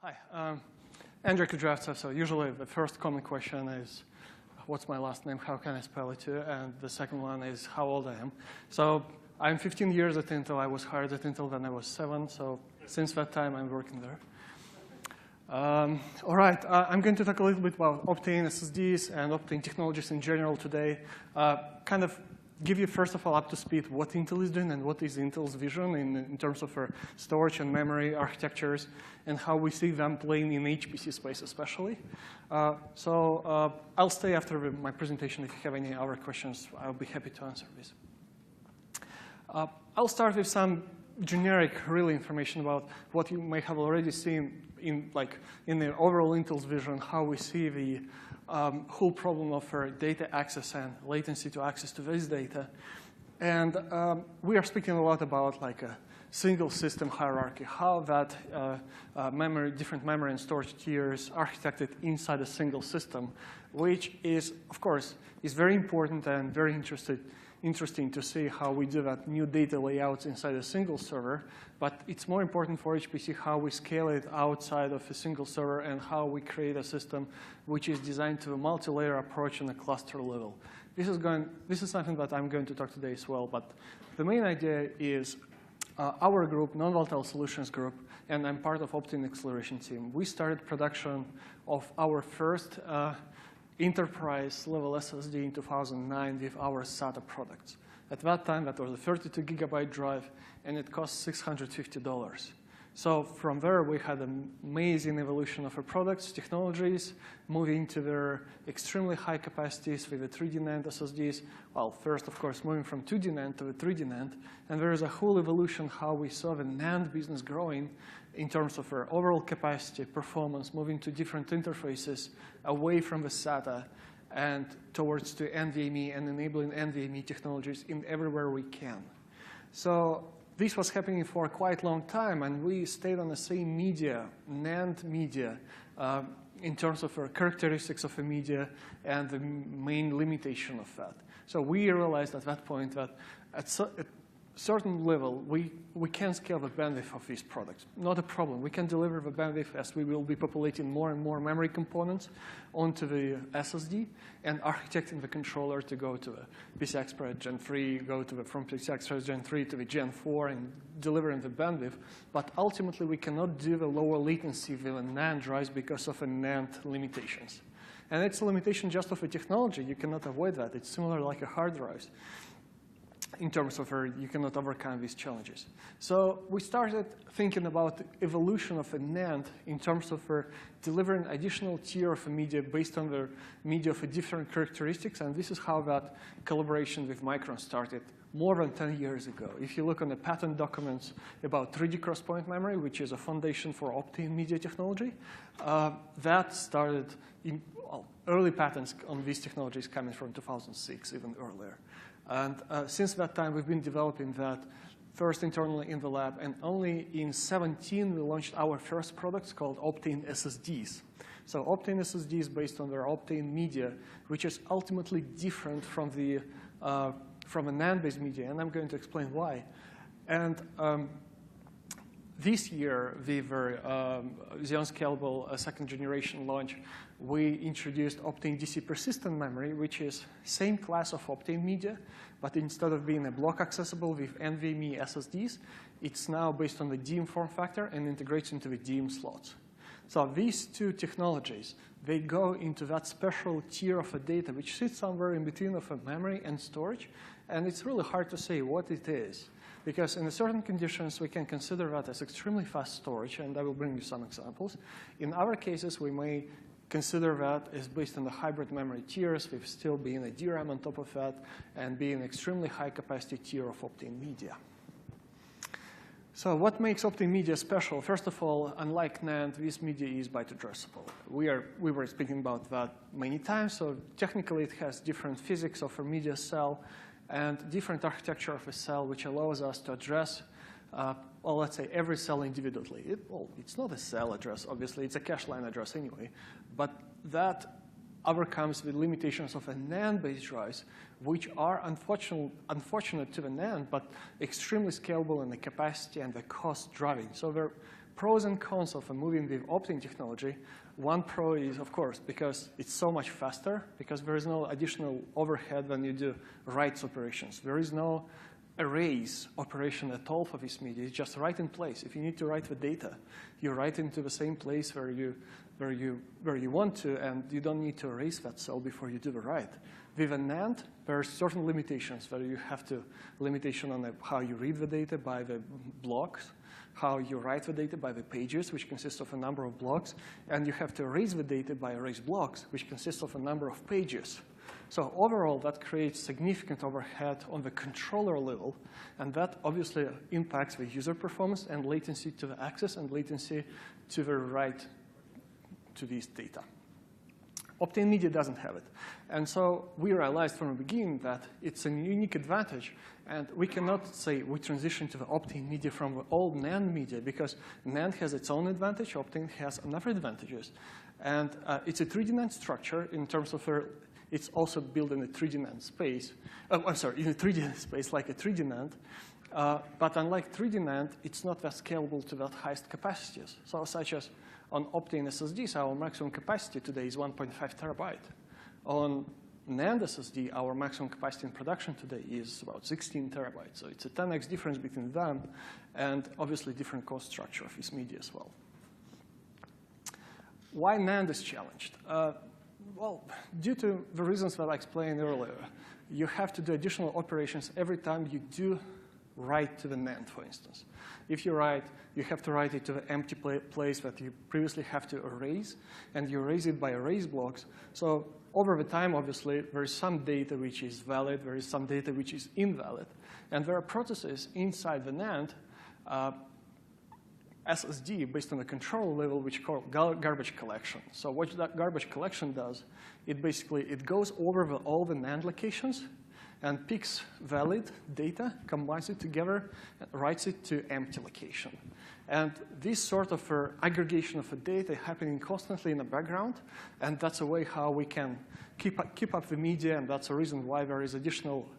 Hi, Andrey Kudryavtsev. So usually the first common question is, what's my last name? How can I spell it too? And the second one is how old I am. So I'm 15 years at Intel. I was hired at Intel when I was 7. So since that time, I'm working there. All right, I'm going to talk a little bit about Optane SSDs and Optane technologies in general today. Kind of give you, first of all, up to speed what Intel is doing and what is Intel's vision in terms of storage and memory architectures and how we see them playing in HPC space especially. I'll stay after my presentation. If you have any other questions, I'll be happy to answer this. I'll start with some generic, really information about what you may have already seen in the overall Intel's vision, how we see the whole problem of data access and latency to access to this data. And we are speaking a lot about a single system hierarchy, how that different memory and storage tiers architected inside a single system, which is, of course, is very important and very interesting to see how we do that new data layouts inside a single server. But it's more important for HPC how we scale it outside of a single server and how we create a system which is designed to a multi-layer approach on a cluster level. This is something that I'm going to talk today as well. But the main idea is our group, Non-Volatile Solutions Group, and I'm part of Optane Acceleration team. We started production of our first enterprise-level SSD in 2009 with our SATA products. At that time, that was a 32-gigabyte drive, and it cost $650. So from there, we had an amazing evolution of our products, technologies, moving to their extremely high capacities with the 3D NAND SSDs. Well, first, of course, moving from 2D NAND to the 3D NAND. And there is a whole evolution how we saw the NAND business growing in terms of our overall capacity, performance, moving to different interfaces away from the SATA and towards to NVMe and enabling NVMe technologies in everywhere we can. So this was happening for a quite long time, and we stayed on the same media, NAND media, in terms of our characteristics of the media and the main limitation of that. So we realized at that point that at certain level, we can scale the bandwidth of these products. Not a problem. We can deliver the bandwidth as we will be populating more and more memory components onto the SSD and architecting the controller to go to the PCI Express Gen 3, go to from PCI Express Gen 3 to the Gen 4 and delivering the bandwidth. But ultimately, we cannot do the lower latency with the NAND drives because of the NAND limitations. And it's a limitation just of the technology. You cannot avoid that. It's similar like a hard drives. In terms of you cannot overcome these challenges. So we started thinking about the evolution of a NAND in terms of delivering additional tier of a media based on the media of different characteristics. And this is how that collaboration with Micron started more than 10 years ago. If you look on the patent documents about 3D cross-point memory, which is a foundation for Optane media technology, that started in early patents on these technologies coming from 2006, even earlier. And since that time, we've been developing that first internally in the lab. And only in 2017, we launched our first products called Optane SSDs. So Optane SSD is based on their Optane media, which is ultimately different from a NAND-based media. And I'm going to explain why. And this year, with the Xeon-Scalable second-generation launch, we introduced Optane DC persistent memory, which is same class of Optane media, but instead of being a block accessible with NVMe SSDs, it's now based on the DIMM form factor and integrates into the DIMM slots. So these two technologies, they go into that special tier of a data, which sits somewhere in between of a memory and storage, and it's really hard to say what it is. Because in certain conditions, we can consider that as extremely fast storage, and I will bring you some examples. In other cases, we may consider that as based on the hybrid memory tiers, with still being a DRAM on top of that, and being an extremely high capacity tier of Optane media. So what makes Optane media special? First of all, unlike NAND, this media is byte addressable. We were speaking about that many times, so technically it has different physics of a media cell and different architecture of a cell, which allows us to address, well, let's say, every cell individually. It's not a cell address, obviously. It's a cache line address anyway. But that overcomes the limitations of a NAND-based drives, which are unfortunate to the NAND, but extremely scalable in the capacity and the cost driving. So there are pros and cons of moving with Optane technology. One pro is, of course, because it's so much faster, because there is no additional overhead when you do writes operations. There is no erase operation at all for this media. It's just write in place. If you need to write the data, you write into the same place where you want to, and you don't need to erase that cell before you do the write. With a NAND, there are certain limitations where you have to limitation on how you read the data by the blocks, how you write the data by the pages, which consists of a number of blocks, and you have to erase the data by erase blocks, which consists of a number of pages. So overall, that creates significant overhead on the controller level, and that obviously impacts the user performance and latency to the access and latency to the write to these data. Optane Media doesn't have it. And so we realized from the beginning that it's a unique advantage, and we cannot say we transition to the Optane Media from the old NAND media, because NAND has its own advantage, Optane has another advantages. And it's a 3D NAND structure in terms of it's also built in a 3D NAND space. I'm sorry, in a 3D NAND space like a 3D NAND. But unlike 3D NAND, it's not that scalable to that highest capacities. So such as on Optane SSDs, our maximum capacity today is 1.5 terabyte. On NAND SSD, our maximum capacity in production today is about 16 terabytes. So it's a 10x difference between them, and obviously different cost structure of this media as well. Why NAND is challenged? Well, due to the reasons that I explained earlier, you have to do additional operations every time you do write to the NAND, for instance. If you write, you have to write it to the empty place that you previously have to erase, and you erase it by erase blocks. So over the time, obviously, there is some data which is valid, there is some data which is invalid, and there are processes inside the NAND SSD based on the control level, which is called garbage collection. So what that garbage collection does, it goes over all the NAND locations and picks valid data, combines it together, and writes it to empty location. And this sort of aggregation of the data happening constantly in the background, and that's a way how we can keep up the media, and that's a reason why there is additional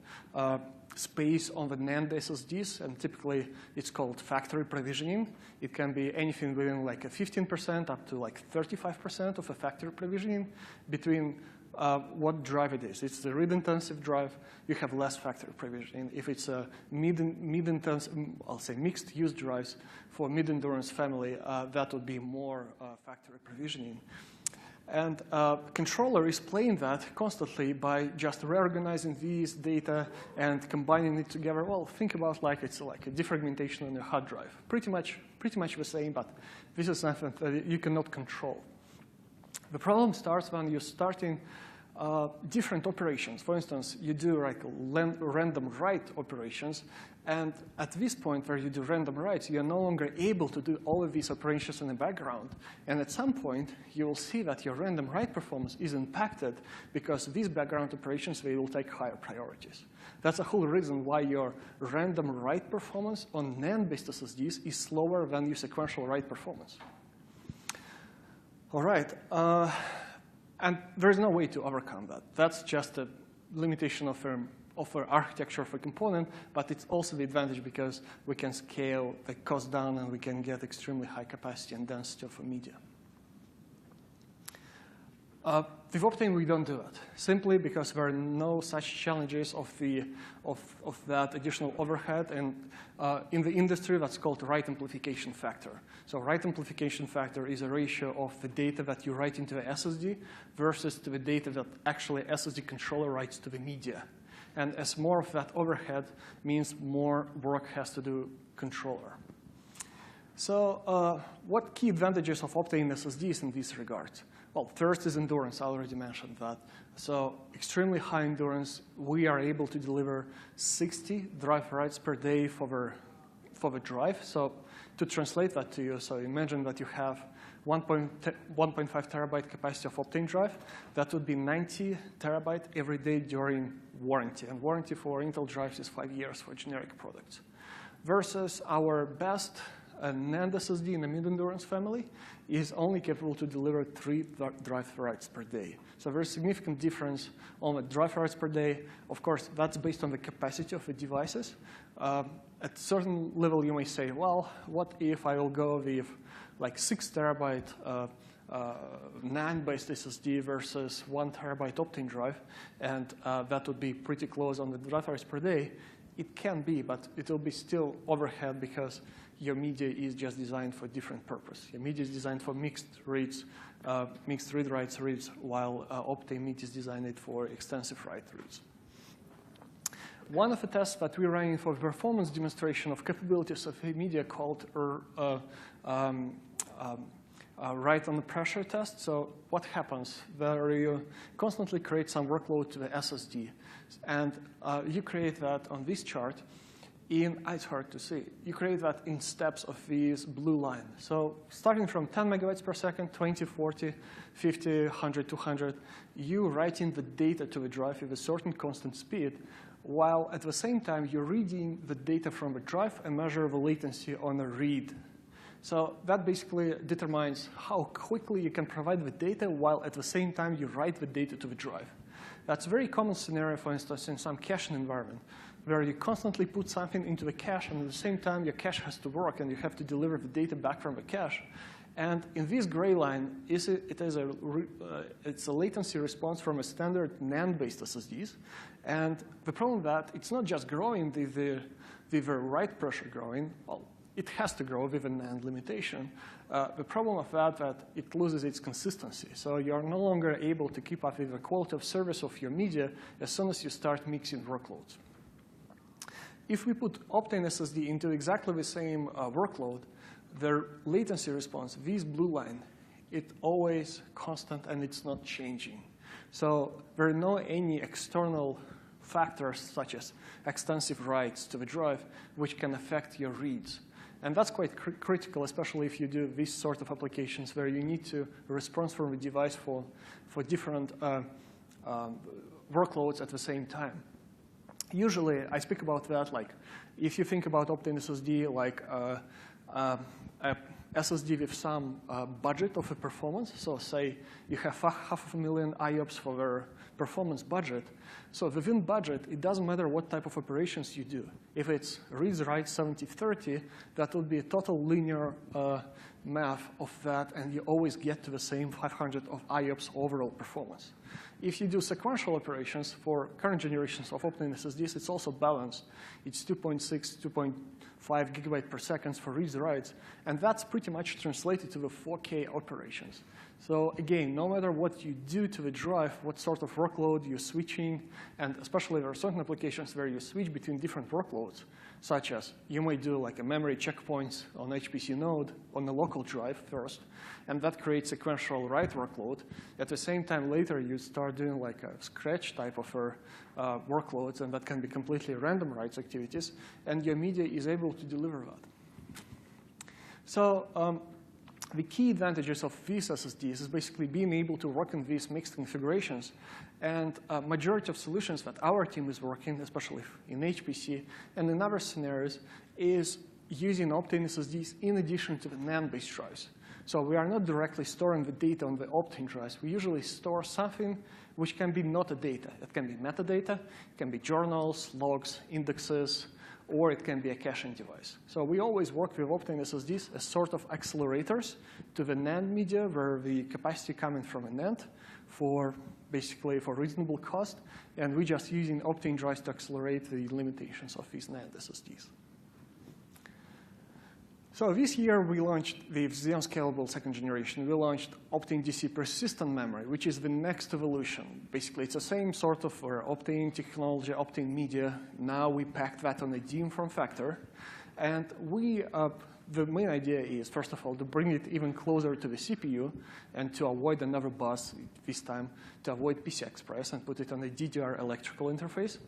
space on the NAND SSDs, and typically it's called factory provisioning. It can be anything within like a 15% up to like 35% of a factory provisioning between what drive it is. It's the read-intensive drive, you have less factory provisioning. If it's a mid-intensive, I'll say mixed-use drives for mid-endurance family, that would be more factory provisioning. And controller is playing that constantly by just reorganizing these data and combining it together. Well, think about like it's like a defragmentation on your hard drive. Pretty much the same, but this is something that you cannot control. The problem starts when you're starting different operations. For instance, you do like random write operations, and at this point where you do random writes, you're no longer able to do all of these operations in the background. And at some point, you will see that your random write performance is impacted because these background operations, they will take higher priorities. That's the whole reason why your random write performance on NAND-based SSDs is slower than your sequential write performance. All right, and there's no way to overcome that. That's just a limitation of our architecture of a component, but it's also the advantage because we can scale the cost down and we can get extremely high capacity and density of a media. With Optane, we don't do it, simply because there are no such challenges of that additional overhead. And in the industry, that's called write amplification factor. So write amplification factor is a ratio of the data that you write into the SSD versus to the data that actually SSD controller writes to the media. And as more of that overhead means more work has to do controller. So what key advantages of Optane SSDs in this regard? Well, first is endurance. I already mentioned that. So extremely high endurance. We are able to deliver 60 drive writes per day for the drive. So to translate that to you, so imagine that you have 1.5 terabyte capacity of Optane drive. That would be 90 terabyte every day during warranty. And warranty for Intel drives is 5 years for generic products. Versus our best a NAND SSD in the mid-endurance family is only capable to deliver 3 drive writes per day. So very significant difference on the drive writes per day. Of course, that's based on the capacity of the devices. At a certain level, you may say, well, what if I will go with like 6 terabyte NAND-based SSD versus 1 terabyte Optane drive, and that would be pretty close on the drive writes per day. It can be, but it will be still overhead because your media is just designed for different purpose. Your media is designed for mixed reads, mixed read-writes reads, while Optane media is designed for extensive write reads. One of the tests that we're running for performance demonstration of capabilities of a media called write under pressure test. So what happens? There you constantly create some workload to the SSD. And you create that on this chart it's hard to see. You create that in steps of this blue line. So starting from 10 megabytes per second, 20, 40, 50, 100, 200, you write in the data to the drive with a certain constant speed, while at the same time you're reading the data from the drive and measure the latency on a read. So that basically determines how quickly you can provide the data while at the same time you write the data to the drive. That's a very common scenario, for instance, in some caching environment, where you constantly put something into the cache, and at the same time your cache has to work, and you have to deliver the data back from the cache. And in this gray line, it's a latency response from a standard NAND-based SSDs. And the problem that it's not just growing with the write pressure growing. Well, it has to grow with a NAND limitation. The problem of that it loses its consistency. So you are no longer able to keep up with the quality of service of your media as soon as you start mixing workloads. If we put Optane SSD into exactly the same workload, the latency response, this blue line, it's always constant and it's not changing. So there are no any external factors such as extensive writes to the drive which can affect your reads. And that's quite critical, especially if you do these sort of applications where you need to respond from the device for different workloads at the same time. Usually, I speak about that like if you think about Optane SSD like a SSD with some budget of a performance. So say you have 500,000 IOPS for their performance budget. So within budget, it doesn't matter what type of operations you do. If it's read-write 70-30, that would be a total linear math of that, and you always get to the same 500 of IOPS overall performance. If you do sequential operations for current generations of Optane SSDs, it's also balanced. It's 2.6, 2.5 gigabyte per second for reads-writes, and that's pretty much translated to the 4K operations. So again, no matter what you do to the drive, what sort of workload you're switching, and especially there are certain applications where you switch between different workloads, such as you may do like a memory checkpoints on HPC node on the local drive first, and that creates sequential write workload. At the same time, later you start doing like a scratch type of workloads, and that can be completely random writes activities, and your media is able to deliver that. So the key advantages of these SSDs is basically being able to work in these mixed configurations. And majority of solutions that our team is working, especially in HPC and in other scenarios, is using Optane SSDs in addition to the NAND-based drives. So we are not directly storing the data on the Optane drives. We usually store something which can be not a data. It can be metadata, it can be journals, logs, indexes, or it can be a caching device. So we always work with Optane SSDs as sort of accelerators to the NAND media, where the capacity coming from a NAND basically for reasonable cost, and we're just using Optane drives to accelerate the limitations of these NAND SSDs. So this year, we launched the Xeon Scalable second generation. We launched Optane DC persistent memory, which is the next evolution. Basically, it's the same sort of Optane technology, Optane media. Now we packed that on a DIMM form factor. And the main idea is, first of all, to bring it even closer to the CPU and to avoid another bus, this time to avoid PCI Express and put it on a DDR electrical interface.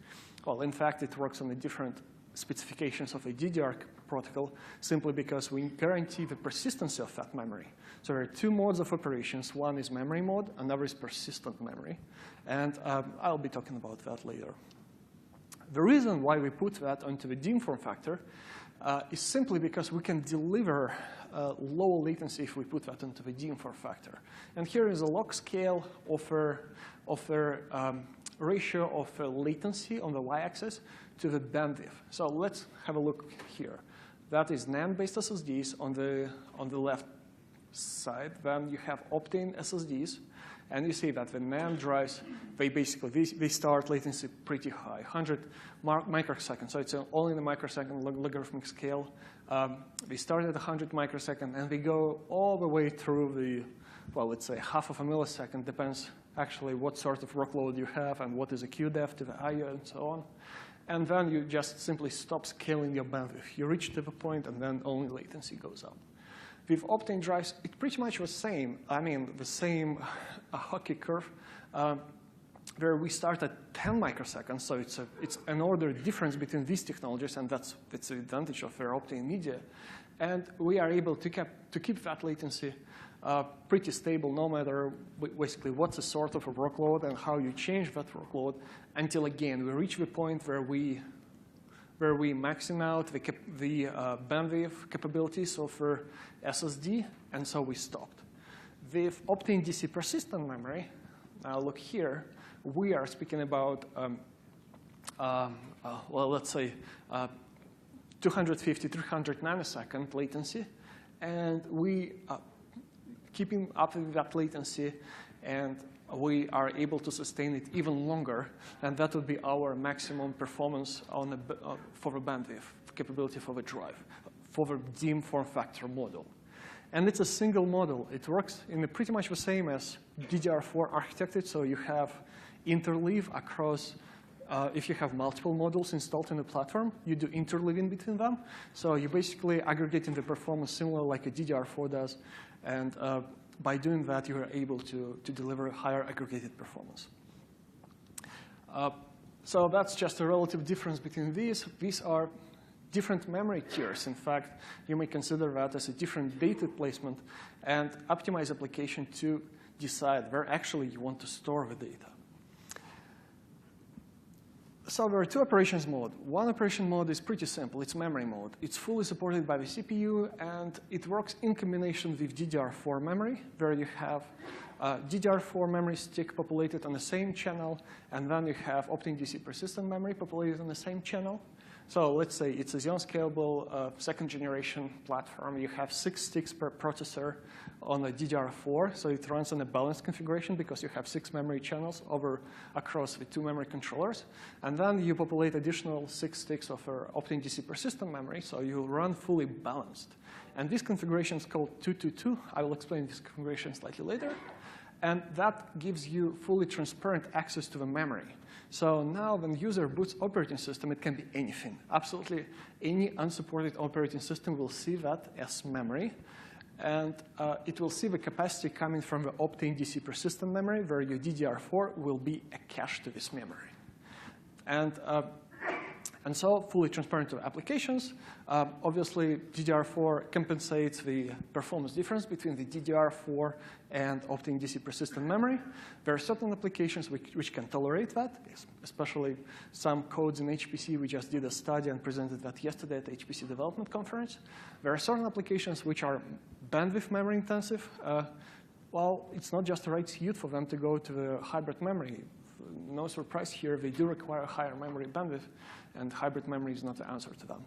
Well, in fact, it works on the different specifications of a DDR protocol simply because we guarantee the persistency of that memory. So there are two modes of operations. One is memory mode, another is persistent memory. And I'll be talking about that later. The reason why we put that onto the DIMM form factor is simply because we can deliver low latency if we put that into the DIMM form factor. And here is a log scale of a ratio of latency on the y-axis to the bandwidth. So let's have a look here. That is NAND-based SSDs on the left side. Then you have Optane SSDs. And you see that the NAND drives, they start latency pretty high, 100 microseconds. So it's only in the microsecond logarithmic scale. They start at 100 microseconds, and they go all the way through the, well, let's say half of a millisecond. Depends actually what sort of workload you have and what is a queue depth to the I/O and so on. And then you just simply stop scaling your bandwidth. You reach to the point, and then only latency goes up. With Optane drives, it's pretty much the same. I mean, the same hockey curve, where we start at 10 microseconds. So it's an order difference between these technologies, and that's the advantage of our Optane media. And we are able to keep that latency pretty stable, no matter basically what's the sort of a workload and how you change that workload, until again we reach the point where we maxim out the bandwidth capabilities of our SSD, and so we stopped. With Optane DC persistent memory, now look here, we are speaking about, well, let's say 250, 300 nanosecond latency, and we keeping up with that latency, and we are able to sustain it even longer, and that would be our maximum performance on for the bandwidth capability for the drive, for the DIMM form factor model. And it's a single model. It works in pretty much the same as DDR4 architected, so you have interleave across, if you have multiple modules installed in the platform, you do interleaving between them. So you're basically aggregating the performance similar like a DDR4 does, and by doing that, you are able to deliver higher aggregated performance. So that's just a relative difference between these. These are different memory tiers. In fact, you may consider that as a different data placement and optimize application to decide where actually you want to store the data. So there are two operations modes. One operation mode is pretty simple. It's memory mode. It's fully supported by the CPU, and it works in combination with DDR4 memory, where you have DDR4 memory stick populated on the same channel, and then you have Optane DC persistent memory populated on the same channel. So let's say it's a Xeon Scalable second generation platform. You have 6 sticks per processor on a DDR4, so it runs on a balanced configuration because you have 6 memory channels across the 2 memory controllers. And then you populate additional 6 sticks of Optane DC persistent memory, so you run fully balanced. And this configuration is called 222. I will explain this configuration slightly later. And that gives you fully transparent access to the memory. So now when user boots operating system, it can be anything. Absolutely any unsupported operating system will see that as memory. And it will see the capacity coming from the Optane DC persistent memory, where your DDR4 will be a cache to this memory. And so fully transparent to applications. Obviously, DDR4 compensates the performance difference between the DDR4 and Optane DC persistent memory. There are certain applications which can tolerate that, especially some codes in HPC. We just did a study and presented that yesterday at the HPC Development Conference. There are certain applications which are bandwidth memory intensive. Well, it's not just the right suit for them to go to the hybrid memory. No surprise here, they do require higher memory bandwidth, and hybrid memory is not the answer to them.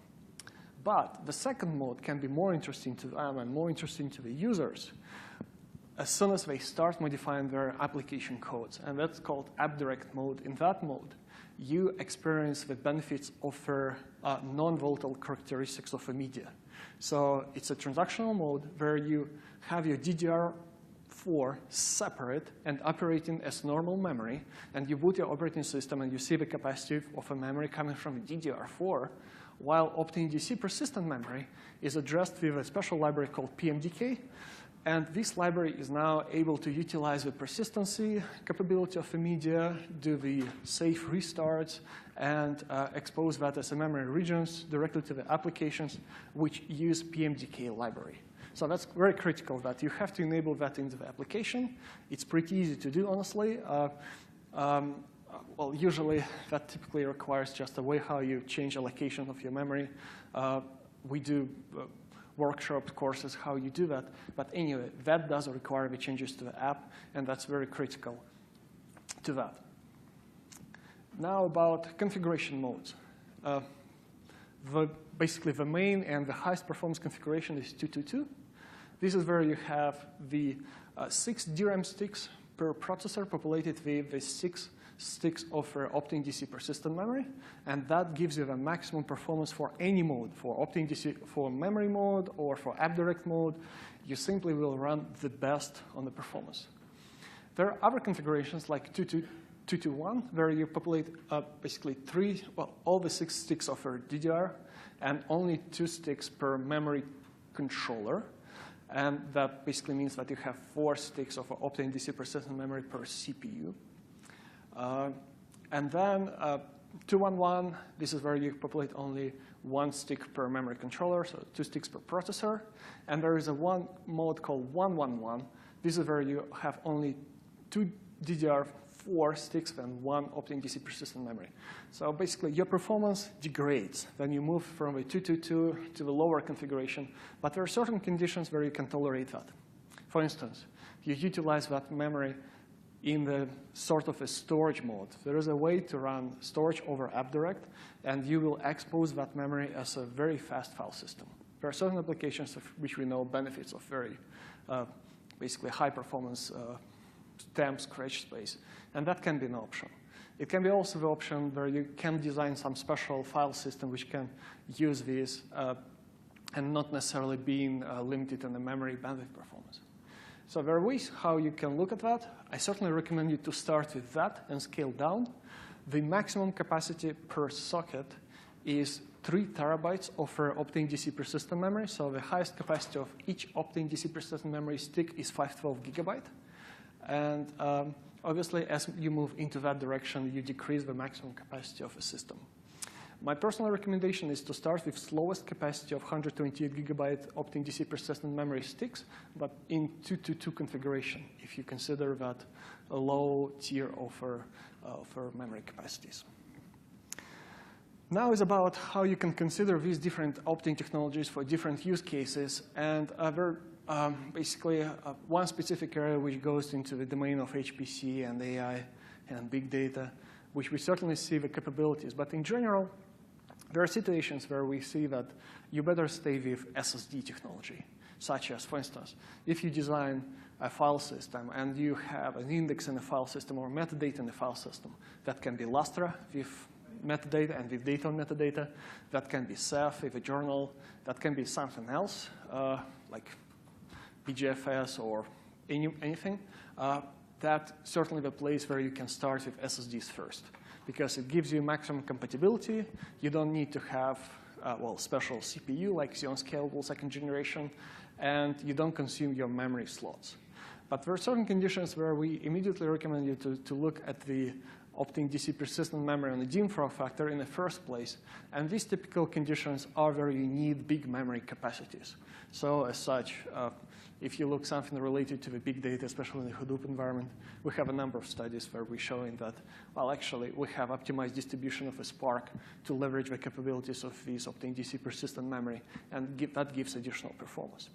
But the second mode can be more interesting to them and more interesting to the users as soon as they start modifying their application codes, and that's called app direct mode. In that mode, you experience the benefits of non-volatile characteristics of a media. So it's a transactional mode where you have your DDR4 separate and operating as normal memory, and you boot your operating system and you see the capacity of a memory coming from DDR4, while Optane DC persistent memory is addressed with a special library called PMDK, and this library is now able to utilize the persistency capability of the media, do the safe restarts, and expose that as a memory regions directly to the applications which use PMDK library. So that's very critical that you have to enable that into the application. It's pretty easy to do, honestly. Well, usually that typically requires just a way how you change allocation of your memory. we do workshop courses how you do that. But anyway, that does require the changes to the app, and that's very critical to that. Now about configuration modes. Basically, the main and the highest performance configuration is 222. This is where you have the 6 DRAM sticks per processor populated with the 6 sticks of Optane DC persistent memory, and that gives you the maximum performance for any mode, for Optane DC, for memory mode, or for AppDirect mode. You simply will run the best on the performance. There are other configurations like 221, where you populate basically all the 6 sticks of DDR, and only 2 sticks per memory controller. And that basically means that you have 4 sticks of Optane DC persistent memory per CPU. And then 211, this is where you populate only 1 stick per memory controller, so 2 sticks per processor. And there is a mode called 111. This is where you have only 2 DDR4 sticks and 1 Optane DC persistent memory. So basically, your performance degrades when you move from a 222 to the lower configuration. But there are certain conditions where you can tolerate that. For instance, you utilize that memory in the sort of a storage mode. There is a way to run storage over AppDirect, and you will expose that memory as a very fast file system. There are certain applications of which we know benefits of very basically high performance temp scratch space, and that can be an option. It can be also the option where you can design some special file system which can use this and not necessarily being limited in the memory bandwidth performance. So there are ways how you can look at that. I certainly recommend you to start with that and scale down. The maximum capacity per socket is 3 terabytes of Optane DC persistent memory. So the highest capacity of each Optane DC persistent memory stick is 512 gigabyte. And obviously, as you move into that direction, you decrease the maximum capacity of a system. My personal recommendation is to start with slowest capacity of 128 gigabyte Optane DC persistent memory sticks, but in 222 configuration, if you consider that a low tier of memory capacities. Now is about how you can consider these different Optane technologies for different use cases, and basically one specific area which goes into the domain of HPC and AI and big data, which we certainly see the capabilities. But in general, there are situations where we see that you better stay with SSD technology, such as, for instance, if you design a file system and you have an index in the file system or metadata in the file system, that can be Lustra with metadata and with data on metadata. That can be Ceph with a journal. That can be something else, like BGFS or anything. That's certainly the place where you can start with SSDs first, because it gives you maximum compatibility. You don't need to have special CPU like Xeon Scalable 2nd generation, and you don't consume your memory slots. But there are certain conditions where we immediately recommend you to look at the Optane DC persistent memory on the DIMM form factor in the first place. And these typical conditions are where you need big memory capacities. So as such, if you look something related to the big data, especially in the Hadoop environment, we have a number of studies where we're showing that, well, actually, we have optimized distribution of a Spark to leverage the capabilities of this Optane DC persistent memory, and that gives additional performance.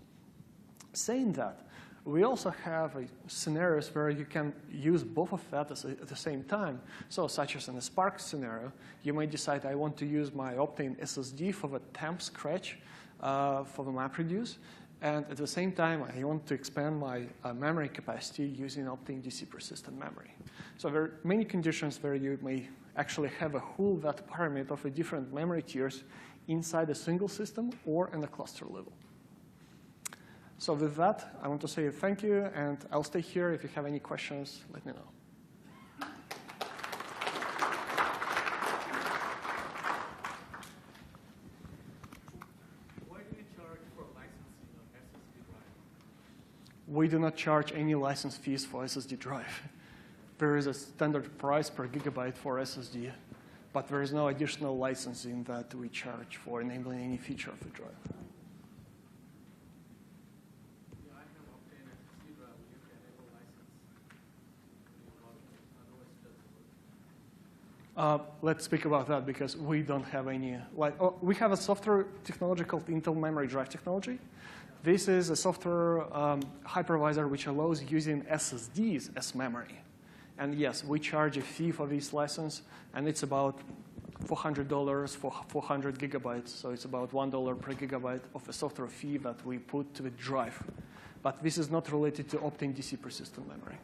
Saying that, we also have scenarios where you can use both of that at the same time. So such as in a Spark scenario, you may decide I want to use my Optane SSD for the temp scratch for the MapReduce. And at the same time, I want to expand my memory capacity using Optane DC persistent memory. So there are many conditions where you may actually have a whole that pyramid of different memory tiers inside a single system or in a cluster level. So with that, I want to say thank you, and I'll stay here. If you have any questions, let me know. Why do you charge for licensing of SSD drive? We do not charge any license fees for SSD drive. There is a standard price per gigabyte for SSD, but there is no additional licensing that we charge for enabling any feature of the drive. Let's speak about that because we don't have any. We have a software technology called Intel Memory Drive Technology. This is a software hypervisor which allows using SSDs as memory. And yes, we charge a fee for this license, and it's about $400 for 400 gigabytes. So it's about $1 per gigabyte of a software fee that we put to the drive. But this is not related to Optane DC persistent memory.